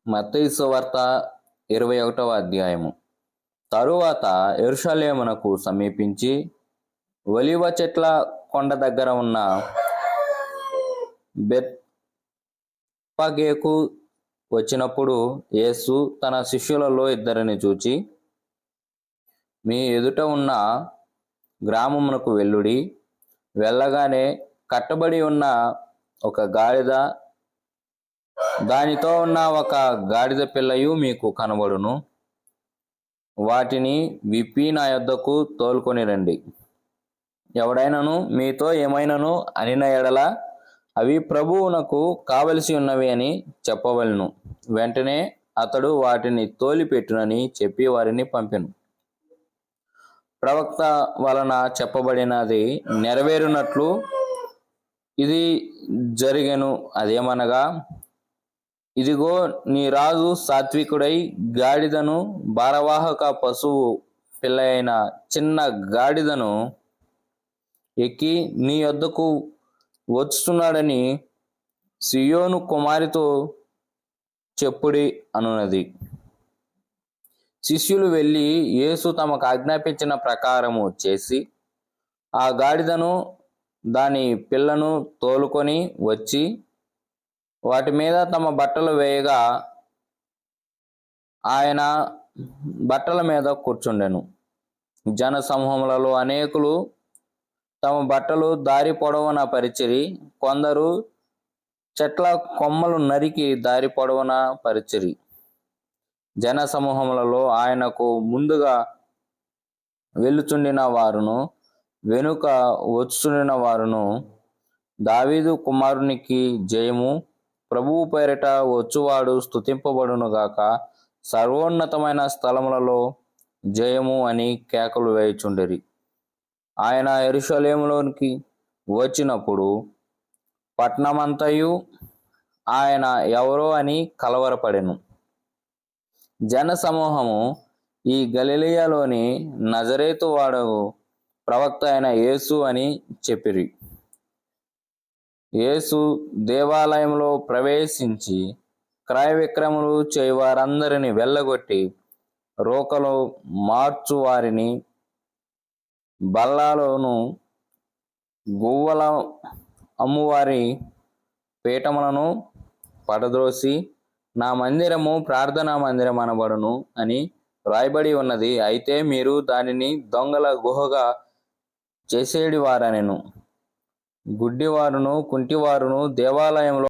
మత్తయి సువార్త 21వ అధ్యాయము. తరువాత యెరూషలేమునకు సమీపించి ఒలీవ చెట్ల కొండ దగ్గర ఉన్న బెత్ఫగేకు వచ్చినప్పుడు యేసు తన శిష్యులలో ఇద్దరిని చూచి, మీ ఎదుట ఉన్న గ్రామమునకు వెళ్ళుడి. వెళ్ళగానే కట్టబడి ఉన్న ఒక గాడిద, దానితో ఉన్న ఒక గాడిద పిల్లయు మీకు కనబడును. వాటిని విప్పి నా యొద్దకు తోలుకొని రండి. ఎవడైనను మీతో ఏమైనను అనిన ఎడల అవి ప్రభువునకు కావలసి ఉన్నవి అని చెప్పవలెను. వెంటనే అతడు వాటిని తోలిపెట్టునని చెప్పి వారిని పంపెను. ప్రవక్త వలన చెప్పబడినది నెరవేరునట్లు ఇది జరిగెను. అదేమనగా, ఇదిగో, నీ రాజు సాత్వికుడై గాడిదను, భారవాహక పశువు పిల్ల అయిన చిన్న గాడిదను ఎక్కి నీ యొద్దకు వచ్చుచున్నాడని సీయోను కుమారితో చెప్పుడి అనున్నది. శిష్యులు వెళ్ళి యేసు తమకు ఆజ్ఞాపించిన ప్రకారము చేసి ఆ గాడిదను దాని పిల్లను తోలుకొని వచ్చి వాటి మీద తమ బట్టలు వేయగా ఆయన బట్టల మీద కూర్చుండెను. జన సమూహములలో అనేకులు తమ బట్టలు దారి పొడవున పరిచిరి. కొందరు చెట్ల కొమ్మలు నరికి దారి పొడవున పరిచిరి. జన సమూహములలో ఆయనకు ముందుగా వెళ్ళుచుండిన వారును వెనుక వచ్చుచుండిన వారును, దావీదు కుమారునికి జయము, ప్రభువు పేరిట వచ్చువాడు స్తుతింపబడునుగాక, సర్వోన్నతమైన స్థలములలో జయము అని కేకలు వేయుచుండిరి. ఆయన యెరూషలేములోనికి వచ్చినప్పుడు పట్టణమంతయు ఆయన ఎవరో అని కలవరపడెను. జన సమూహము ఈ గలిలయలోని నజరేతు వాడు ప్రవక్త అయిన యేసు అని చెప్పిరి. యేసు దేవాలయంలో ప్రవేశించి క్రయ విక్రయములు చేయువారందరిని వెళ్ళగొట్టి రోకలు మార్చు వారిని, బల్లాలోను గువ్వల అమ్మువారి పీఠములను పడద్రోసి, నా మందిరము ప్రార్థనా మందిరం అనబడును అని వ్రాయబడి ఉన్నది. అయితే మీరు దానిని దొంగల గుహగా చేసేడివారనెను. గుడ్డివారును కుంటివారును దేవాలయంలో